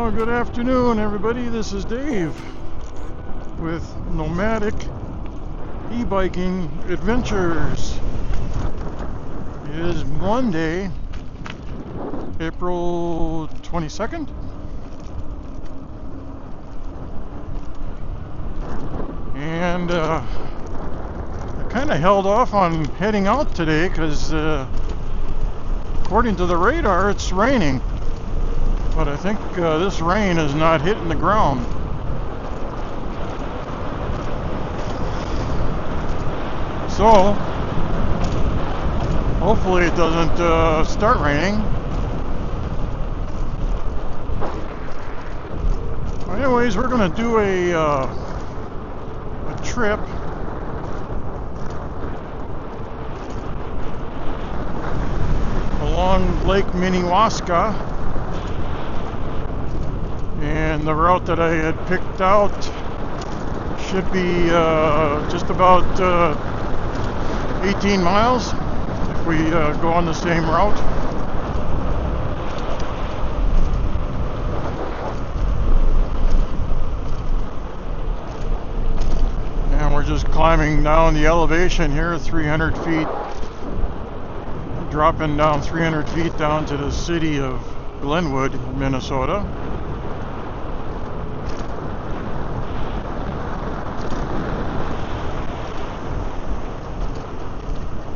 Well, good afternoon, everybody. This is Dave with Nomadic E-Biking Adventures. It is Monday, April 22nd. And I kind of held off on heading out today because according to the radar, it's raining. But I think this rain is not hitting the ground. So, hopefully it doesn't start raining. Anyways, we're going to do a trip along Lake Minnewaska. And the route that I had picked out should be just about 18 miles if we go on the same route. And we're just climbing down the elevation here, 300 feet, dropping down 300 feet down to the city of Glenwood, Minnesota.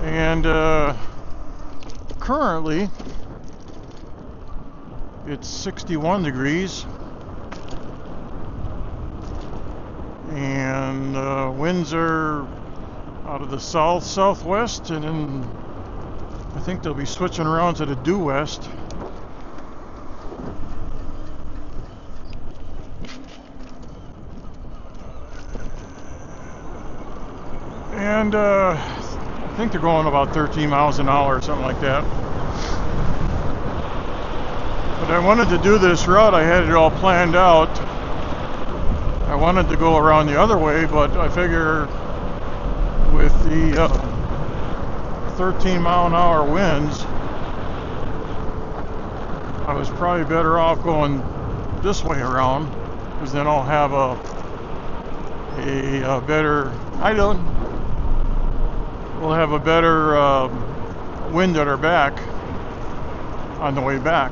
And currently it's 61 degrees and winds are out of the southwest, and then I think they'll be switching around to the due west. And I think they're going about 13 miles an hour or something like that. But I wanted to do this route. I had it all planned out. I wanted to go around the other way, but I figure with the 13 mile an hour winds, I was probably better off going this way around, because then I'll have a better, we'll have a better wind at our back on the way back.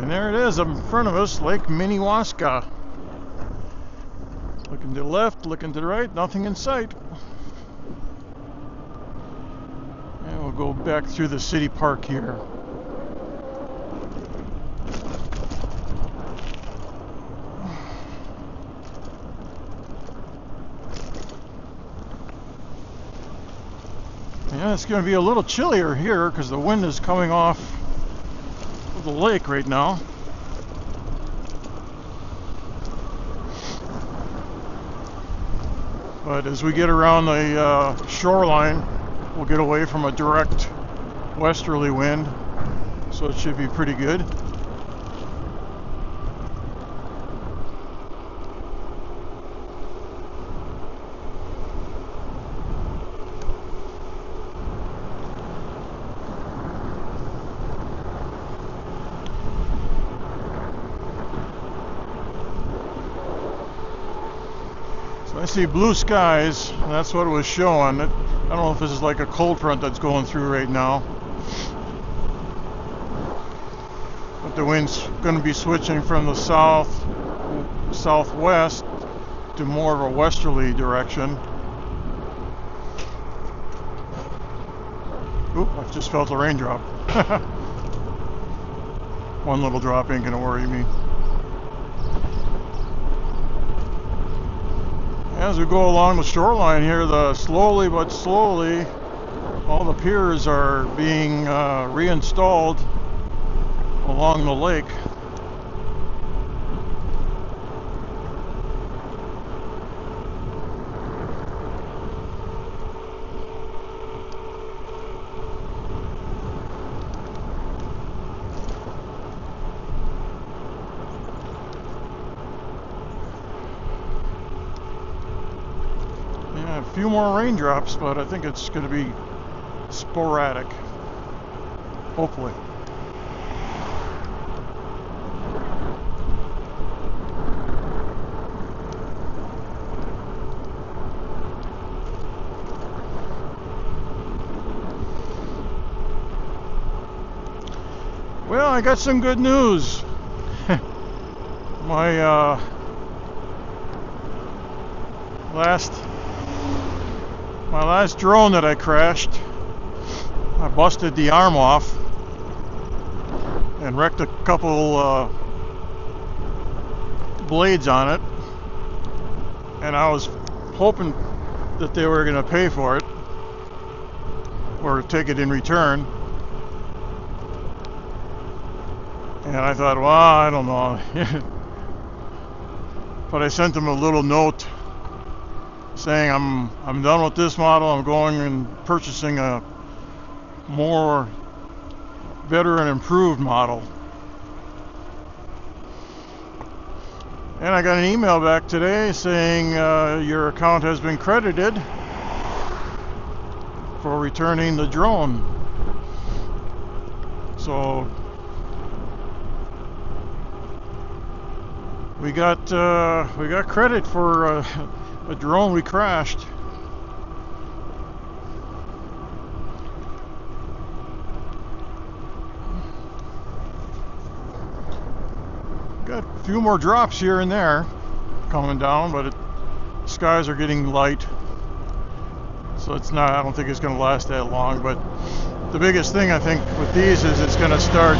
And there it is up in front of us, Lake Minnewaska. Looking to the left, looking to the right, nothing in sight. And we'll go back through the city park here. Yeah, it's going to be a little chillier here because the wind is coming off of the lake right now. But as we get around the shoreline, we'll get away from a direct westerly wind, so it should be pretty good. I see blue skies, and that's what it was showing. I don't know if this is like a cold front that's going through right now. But the wind's going to be switching from the southwest to more of a westerly direction. Oop, I just felt a raindrop. One little drop ain't going to worry me. As we go along the shoreline here, slowly but slowly, all the piers are being reinstalled along the lake. A few more raindrops, but I think it's going to be sporadic, hopefully. Well, I got some good news. My last drone that I crashed, I busted the arm off and wrecked a couple blades on it, and I was hoping that they were going to pay for it or take it in return. And I thought, well, I don't know. But I sent them a little note saying I'm done with this model. I'm going and purchasing a more better and improved model. And I got an email back today saying your account has been credited for returning the drone. So we got credit for a drone we crashed. Got a few more drops here and there coming down, but skies are getting light, so I don't think it's going to last that long. But the biggest thing I think with these is it's going to start,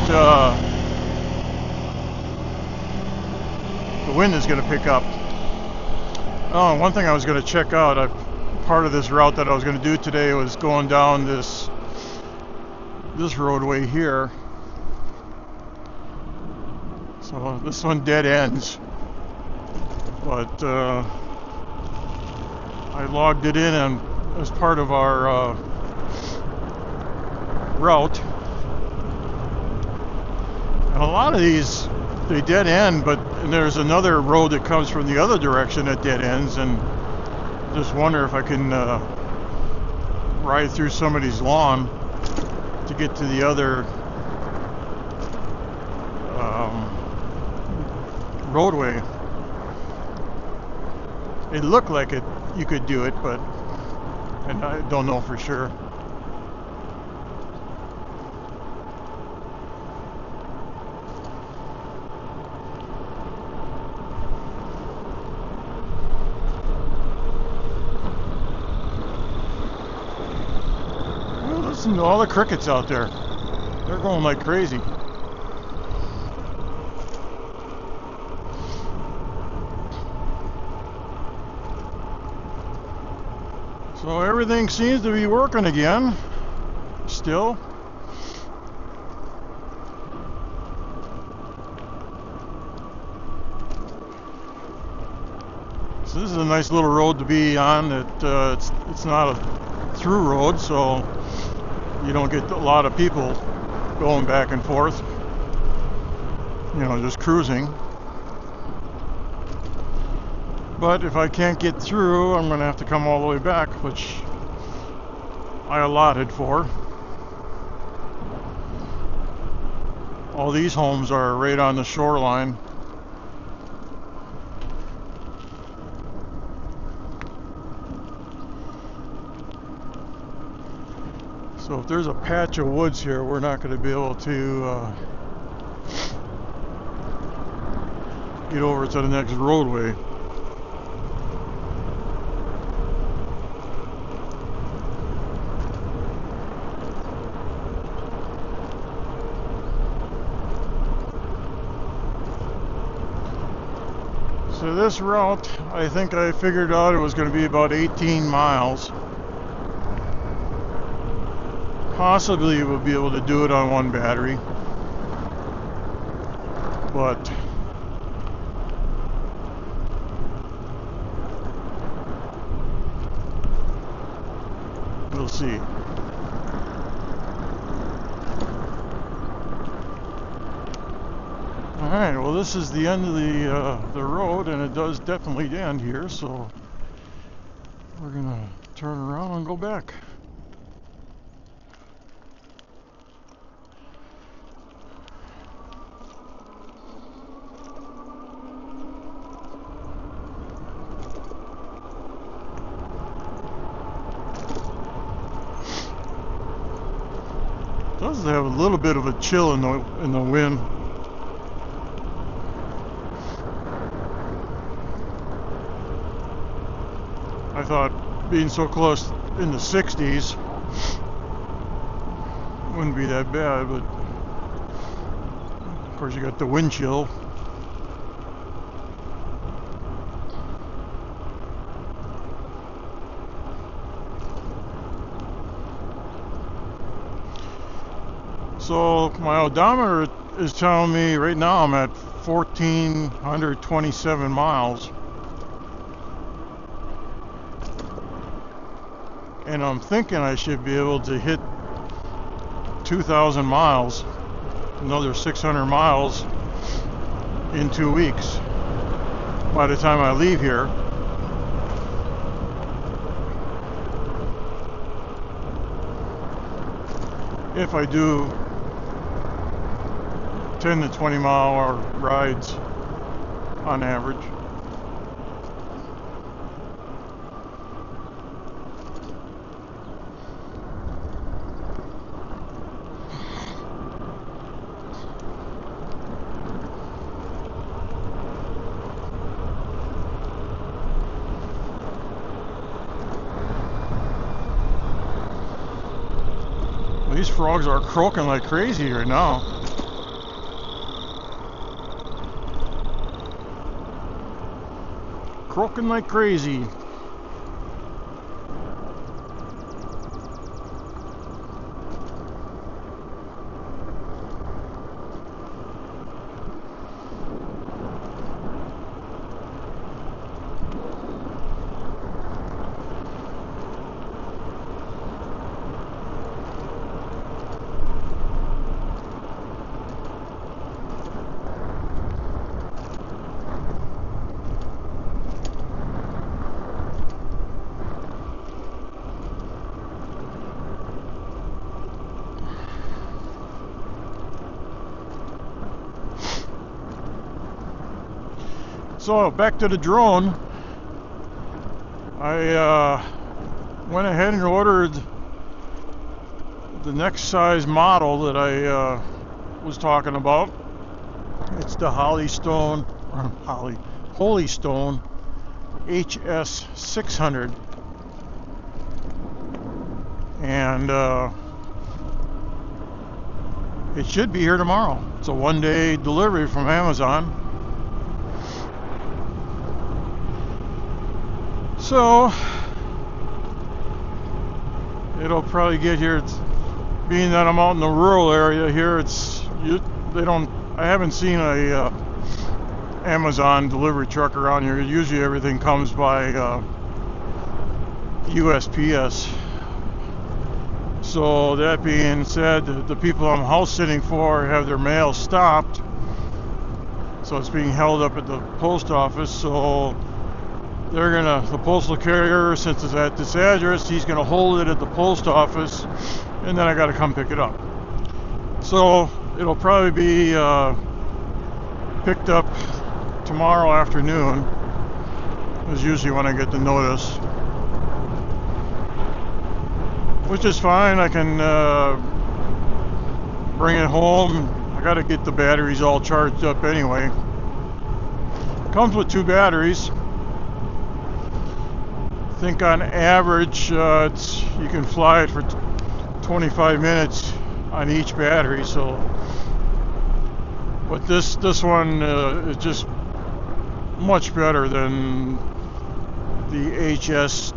the wind is going to pick up. Oh, one thing I was going to check out, part of this route that I was going to do today was going down this roadway here. So this one dead ends, but I logged it in as part of our route. And a lot of these, they dead end, but there's another road that comes from the other direction that dead ends, and just wonder if I can ride through somebody's lawn to get to the other roadway. It looked like you could do it, but and I don't know for sure. Listen to all the crickets out there. They're going like crazy. So everything seems to be working again. Still. So this is a nice little road to be on. It's not a through road, so you don't get a lot of people going back and forth. You know, just cruising. But if I can't get through, I'm going to have to come all the way back, which I allotted for. All these homes are right on the shoreline. So if there's a patch of woods here, we're not going to be able to get over to the next roadway. So this route, I think I figured out it was going to be about 18 miles. Possibly we'll be able to do it on one battery, but we'll see. Alright, well this is the end of the road, and it does definitely end here, so we're gonna turn around and go back. It does have a little bit of a chill in the wind. I thought being so close in the 60s wouldn't be that bad, but of course you got the wind chill. So my odometer is telling me right now I'm at 1,427 miles. And I'm thinking I should be able to hit 2,000 miles, another 600 miles in 2 weeks by the time I leave here. If I do 10 to 20 mile rides on average. These frogs are croaking like crazy right now. Croaking like crazy. So back to the drone. I went ahead and ordered the next size model that I was talking about. It's the Holystone HS 600, and it should be here tomorrow. It's a one-day delivery from Amazon. So it'll probably get here. Being that I'm out in the rural area here, I haven't seen a Amazon delivery truck around here. Usually everything comes by USPS. So that being said, the people I'm house sitting for have their mail stopped, so it's being held up at the post office. So the postal carrier, since it's at this address, he's gonna hold it at the post office, and then I gotta come pick it up. So it'll probably be picked up tomorrow afternoon, is usually when I get the notice, which is fine. I can bring it home. I gotta get the batteries all charged up anyway. Comes with 2 batteries. I think on average you can fly it for 25 minutes on each battery. So, but this one is just much better than the HS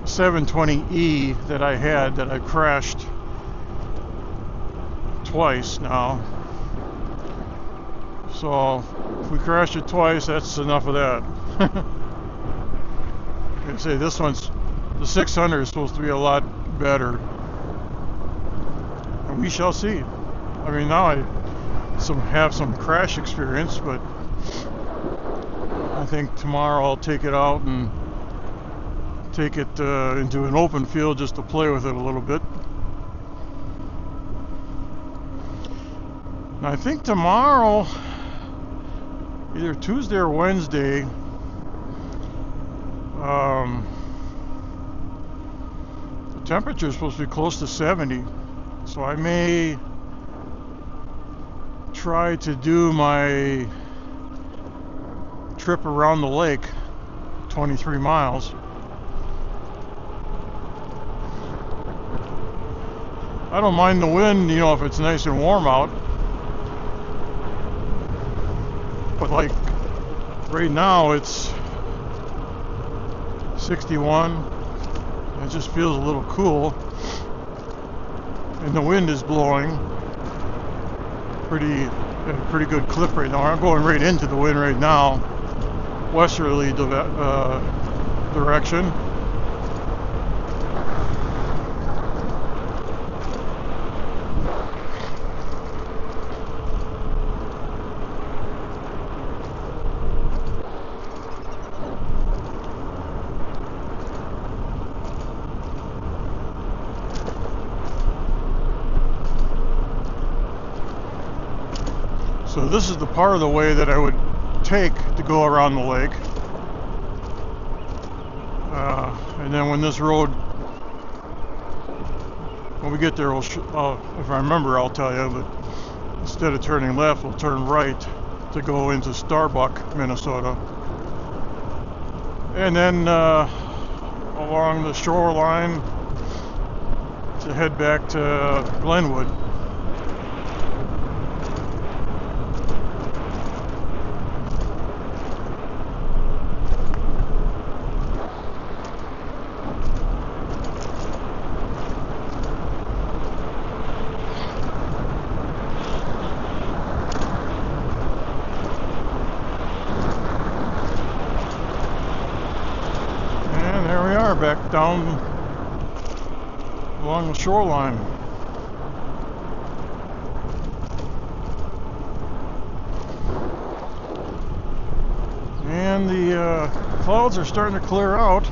720E that I had, that I crashed twice now. So if we crashed it twice, that's enough of that. I say the 600 is supposed to be a lot better, and we shall see. I mean, now I have some crash experience, but I think tomorrow I'll take it out and take it into an open field just to play with it a little bit. And I think tomorrow, either Tuesday or Wednesday, the temperature is supposed to be close to 70, so I may try to do my trip around the lake, 23 miles. I don't mind the wind, if it's nice and warm out. But like right now it's 61. It just feels a little cool. And the wind is blowing pretty good clip right now. I'm going right into the wind right now. Westerly direction. So this is the part of the way that I would take to go around the lake. And then when we get there, if I remember, I'll tell you, but instead of turning left, we'll turn right to go into Starbuck, Minnesota. And then along the shoreline to head back to Glenwood. Back down along the shoreline. And the clouds are starting to clear out.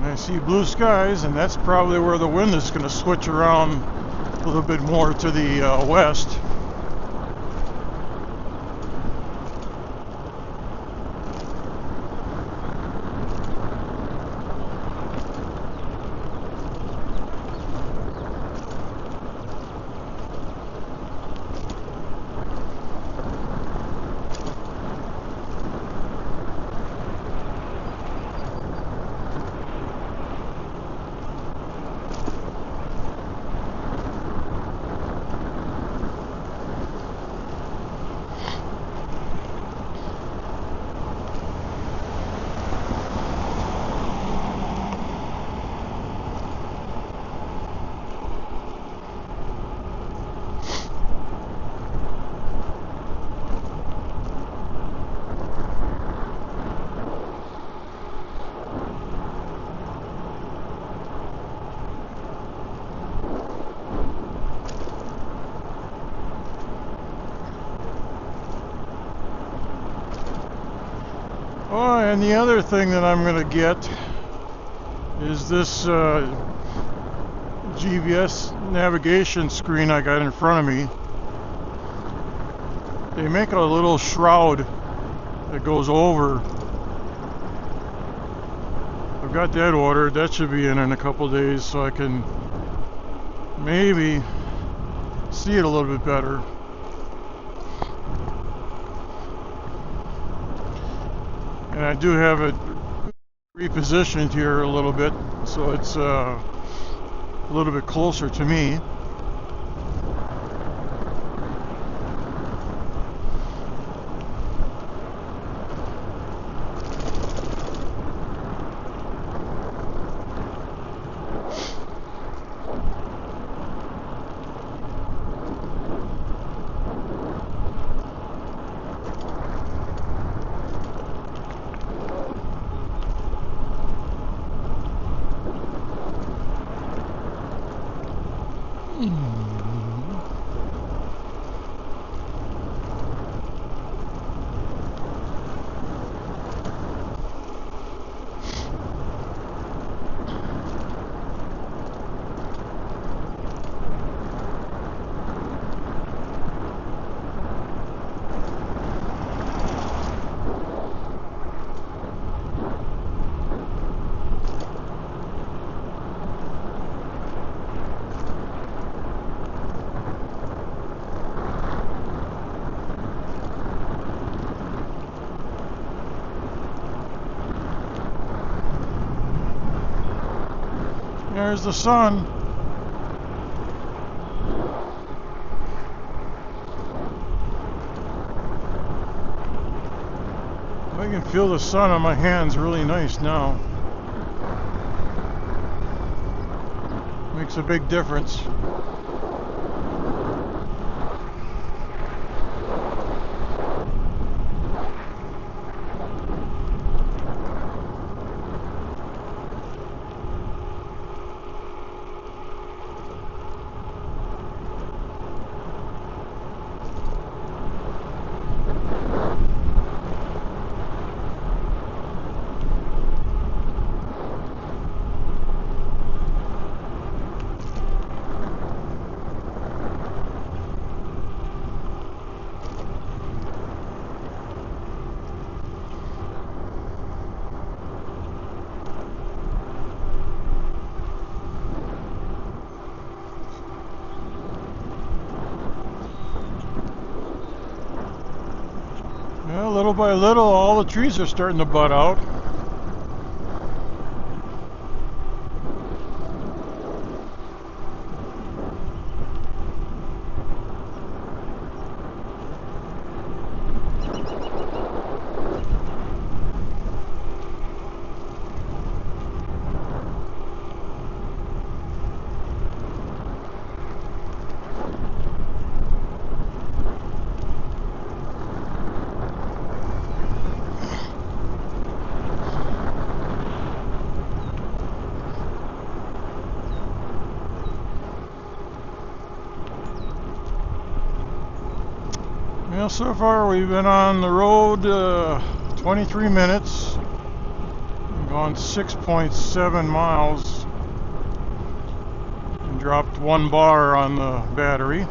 I see blue skies, and that's probably where the wind is going to switch around a little bit more to the west. Oh, and the other thing that I'm going to get is this GPS navigation screen I got in front of me. They make a little shroud that goes over. I've got that ordered. That should be in a couple days, so I can maybe see it a little bit better. And I do have it repositioned here a little bit, so it's a little bit closer to me. There's the sun. I can feel the sun on my hands really nice now. Makes a big difference. Well, little by little, all the trees are starting to bud out. Well, so far we've been on the road 23 minutes. We've gone 6.7 miles and dropped 1 bar on the battery.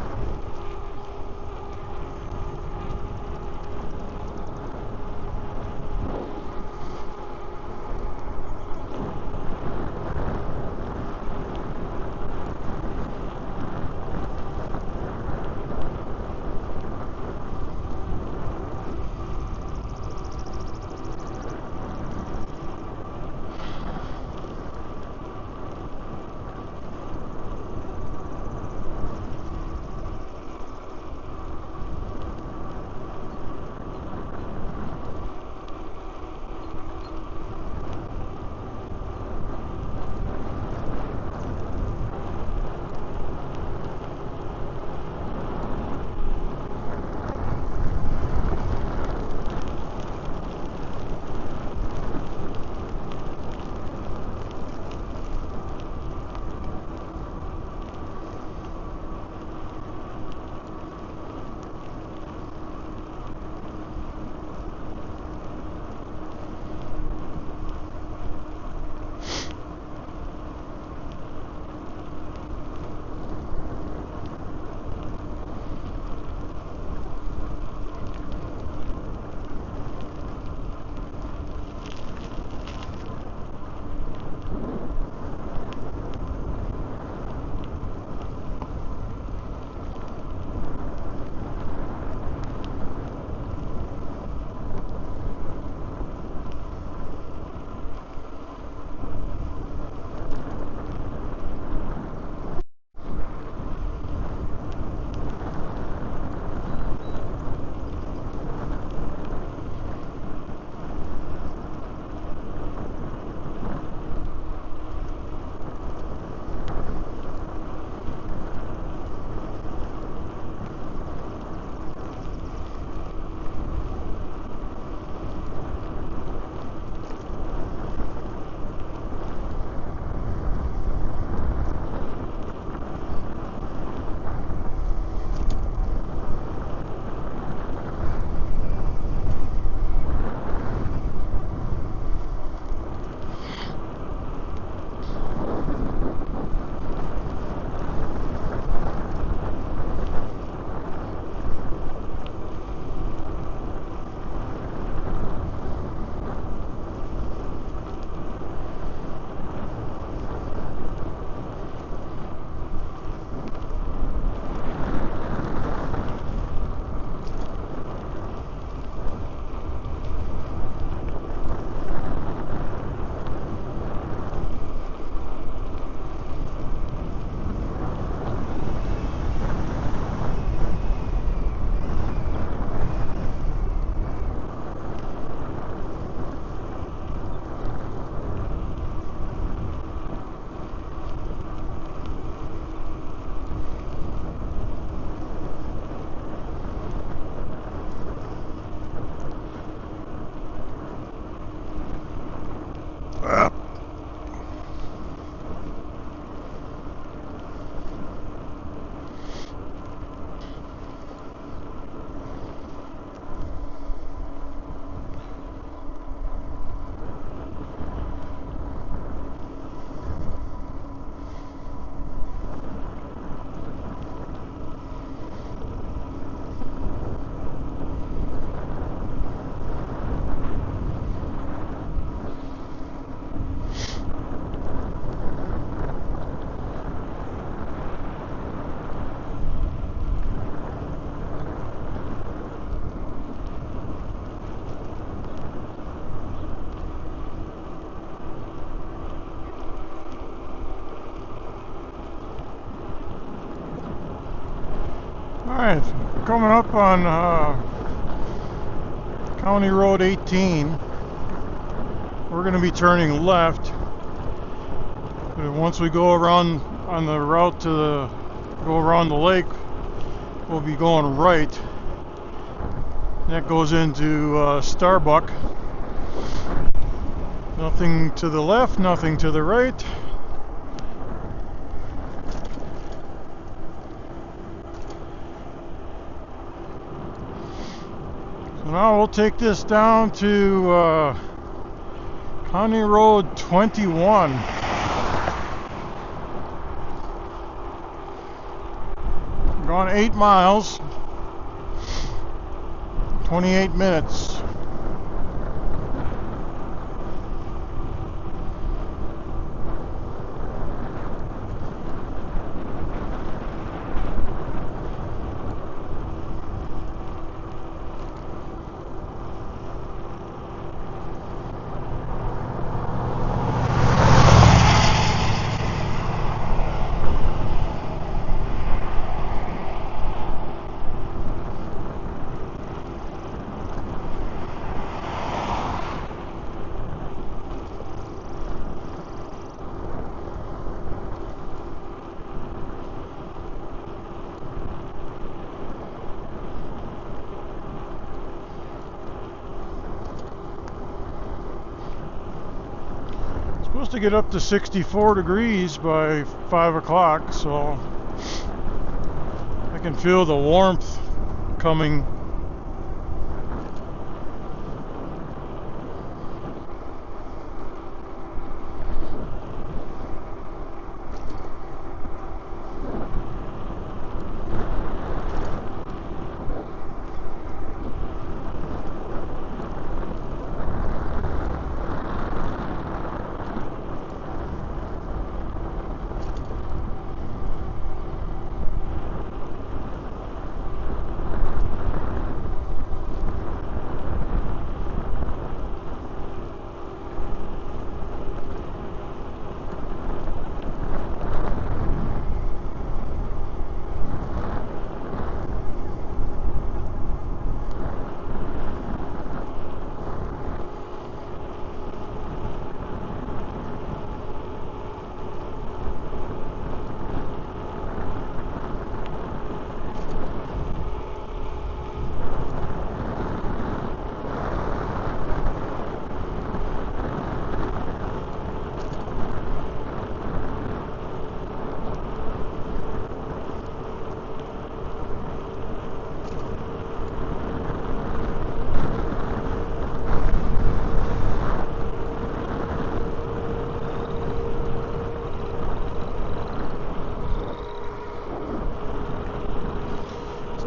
Alright, coming up on County Road 18. We're going to be turning left. And once we go around on the route to go around the lake, we'll be going right. That goes into Starbuck. Nothing to the left, nothing to the right. So now we'll take this down to County Road 21. We're going 8 miles, 28 minutes. Supposed to get up to 64 degrees by 5 o'clock, so I can feel the warmth coming.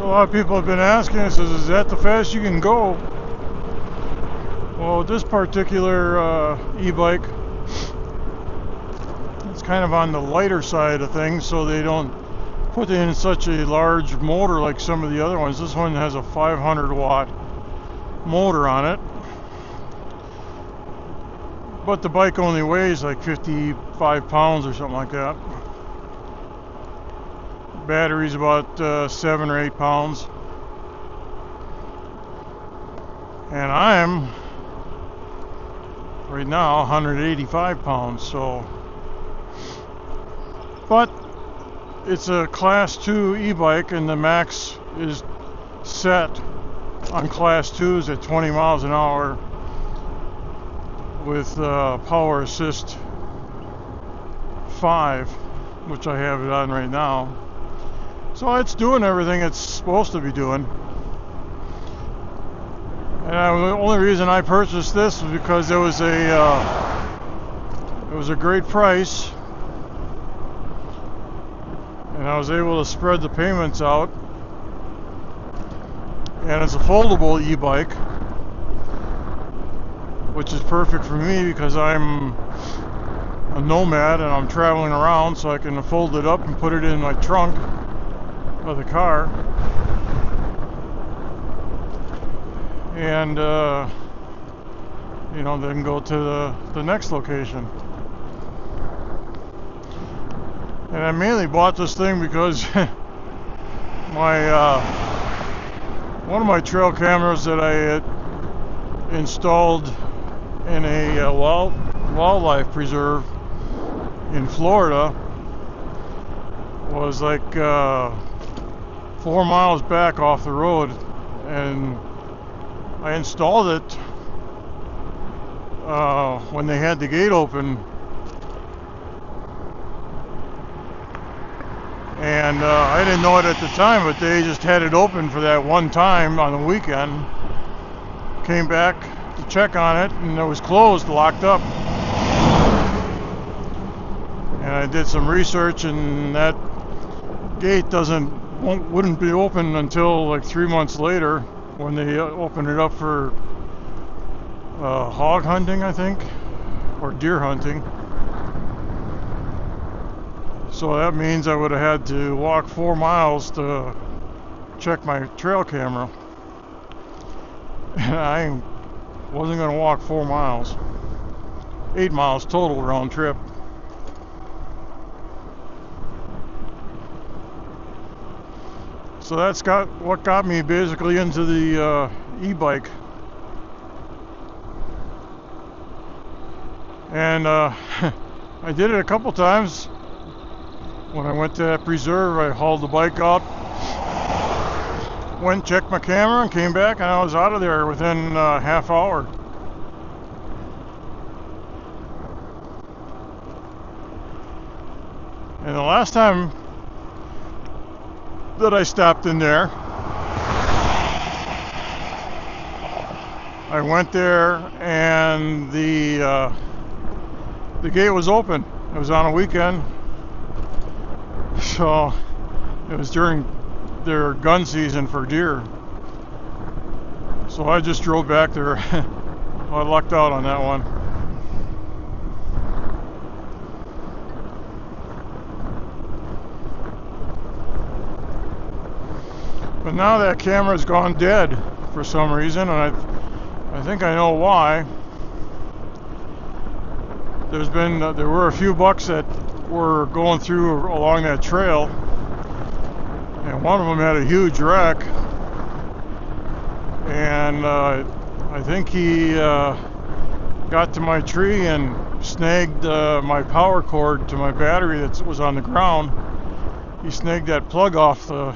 A lot of people have been asking us, is that the fastest you can go? Well, this particular e-bike, it's kind of on the lighter side of things, so they don't put in such a large motor like some of the other ones. This one has a 500 watt motor on it, but the bike only weighs like 55 pounds or something like that. Battery's about 7 or 8 pounds, and I'm right now 185 pounds. So, but it's a class 2 e-bike, and the max is set on class 2s at 20 miles an hour with power assist 5, which I have it on right now. So it's doing everything it's supposed to be doing. And the only reason I purchased this was because it was a great price, and I was able to spread the payments out. And it's a foldable e-bike, which is perfect for me because I'm a nomad and I'm traveling around, so I can fold it up and put it in my trunk of the car, and then go to the next location. And I mainly bought this thing because one of my trail cameras that I had installed in a wildlife preserve in Florida was like 4 miles back off the road, and I installed it when they had the gate open, and I didn't know it at the time, but they just had it open for that one time on the weekend. Came back to check on it, and it was closed, locked up. And I did some research, and that gate wouldn't be open until like 3 months later, when they opened it up for hog hunting, I think, or deer hunting. So that means I would have had to walk 4 miles to check my trail camera. And I wasn't going to walk 4 miles. 8 miles total round trip. So that's what got me basically into the e-bike. And I did it a couple times. When I went to that preserve, I hauled the bike out, went, checked my camera, and came back, and I was out of there within a half hour. And the last time that I stopped in there, I went there, and the gate was open. It was on a weekend. So it was during their gun season for deer. So I just drove back there. I lucked out on that one. But now that camera's gone dead for some reason, and I think I know why. There were a few bucks that were going through along that trail, and one of them had a huge wreck, and I think he got to my tree and snagged my power cord to my battery that was on the ground. He snagged that plug off the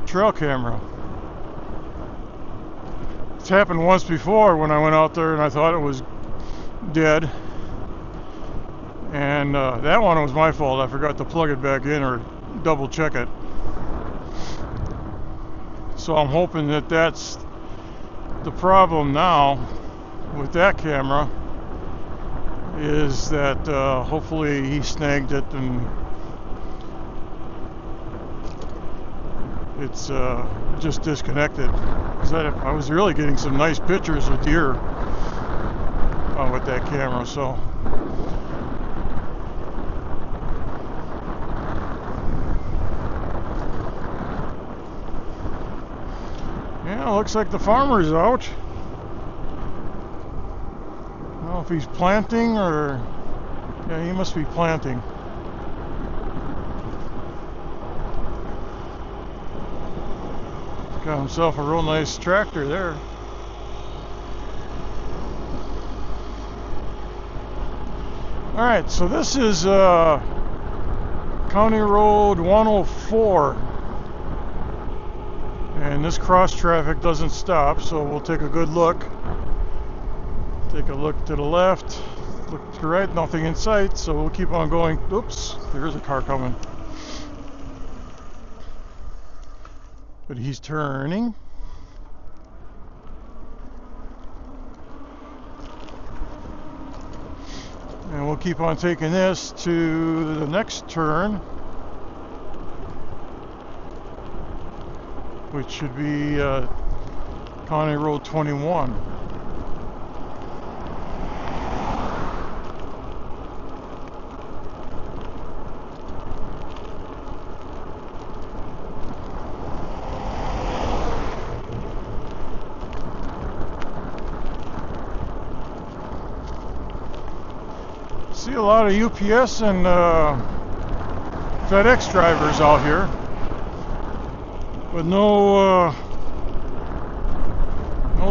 trail camera. It's happened once before when I went out there and I thought it was dead, and that one was my fault. I forgot to plug it back in or double check it. So I'm hoping that that's the problem now with that camera, is that hopefully he snagged it and it's just disconnected, because I was really getting some nice pictures of deer with that camera. So yeah, looks like the farmer's out. I don't know if he's planting or, yeah, he must be planting. Got himself a real nice tractor there. Alright, so this is County Road 104, and this cross traffic doesn't stop, so we'll take a good look. Take a look to the left, look to the right, nothing in sight, so we'll keep on going. Oops, there's a car coming. But he's turning. And we'll keep on taking this to the next turn, which should be County Road 21. See a lot of UPS and FedEx drivers out here, but no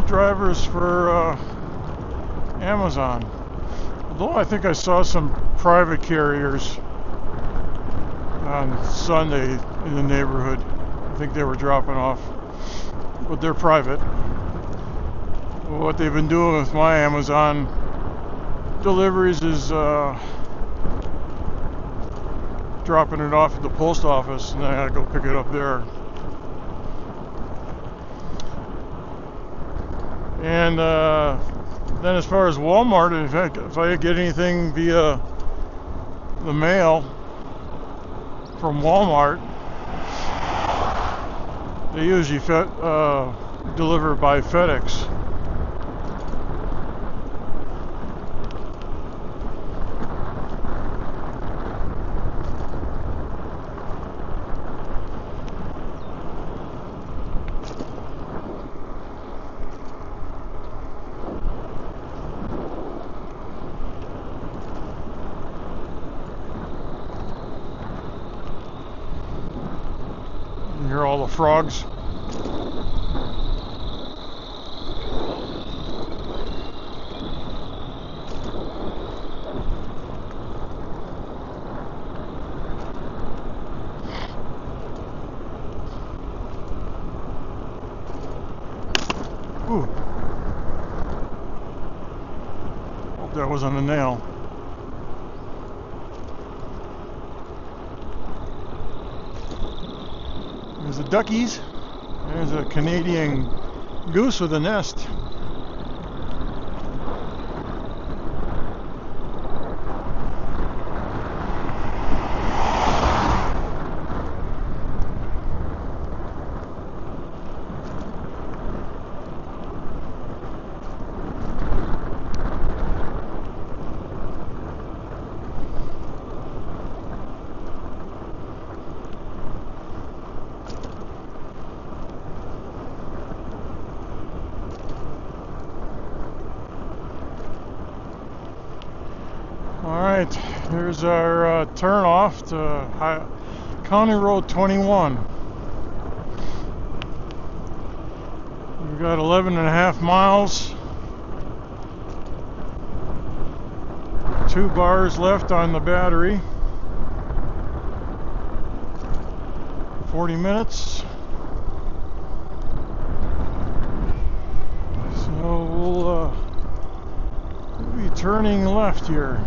drivers for Amazon. Although I think I saw some private carriers on Sunday in the neighborhood. I think they were dropping off, but they're private. What they've been doing with my Amazon deliveries is dropping it off at the post office, and then I gotta go pick it up there. And then as far as Walmart, if I get anything via the mail from Walmart, they usually deliver by FedEx. You hear all the frogs? Ooh. Hope that wasn't a nail. There's the duckies. There's a Canadian goose with a nest. Alright, here's our turn off to County Road 21. We've got 11.5 miles. 2 bars left on the battery. 40 minutes. So we'll be turning left here.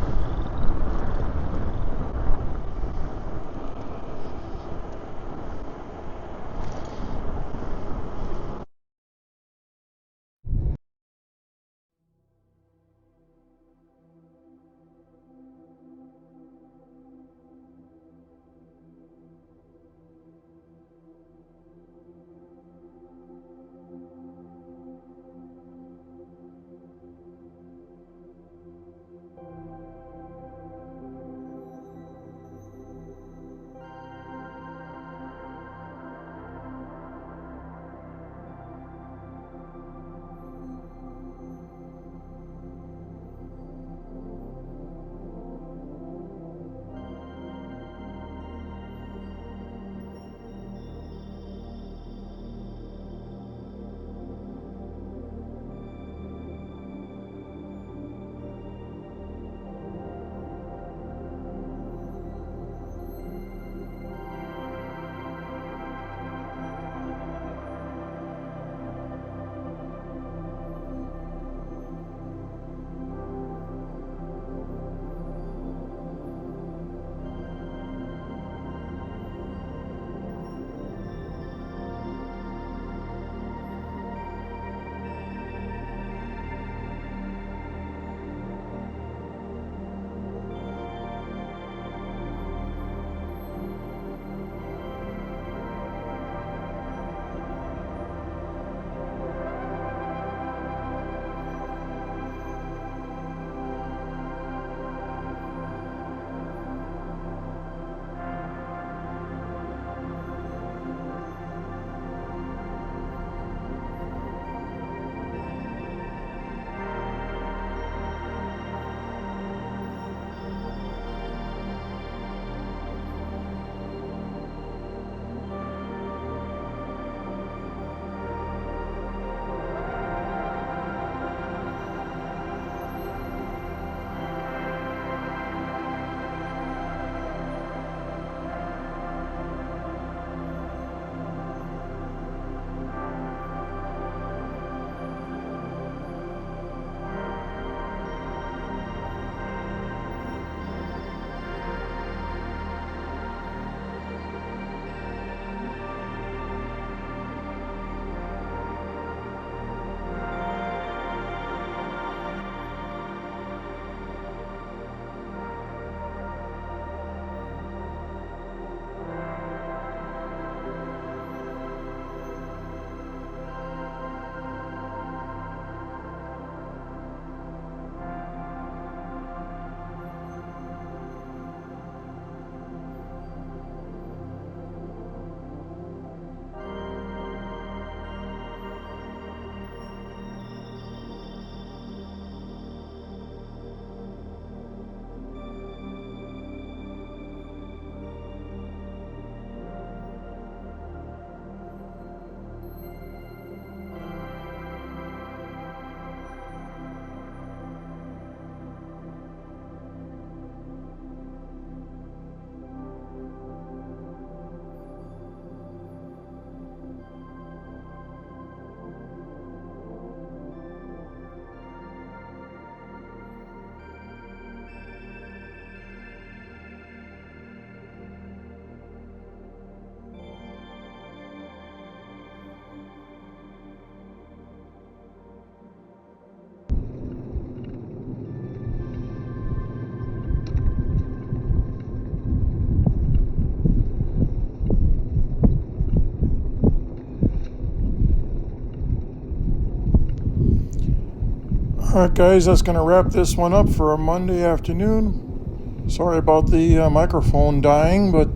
Alright guys, that's going to wrap this one up for a Monday afternoon. Sorry about the microphone dying, but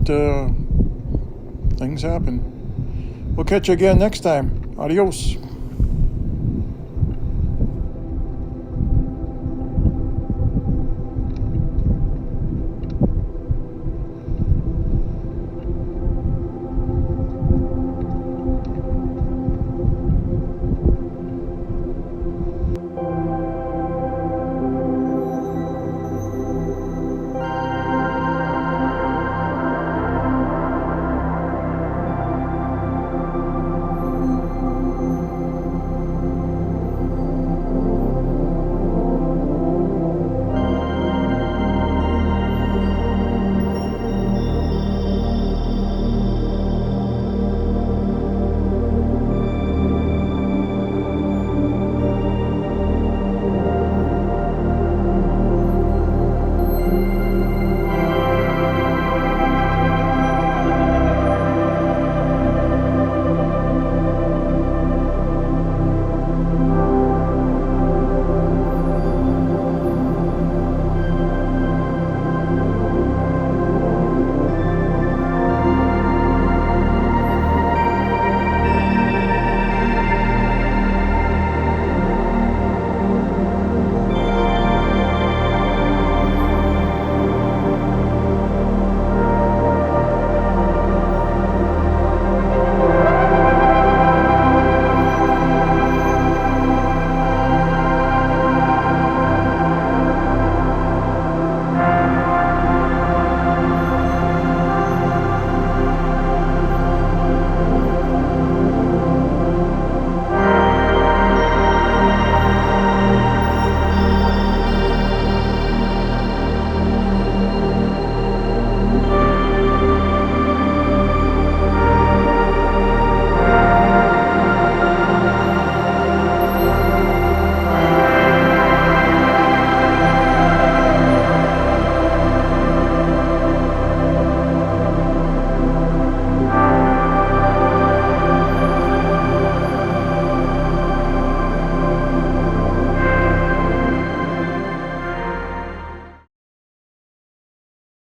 things happen. We'll catch you again next time. Adios.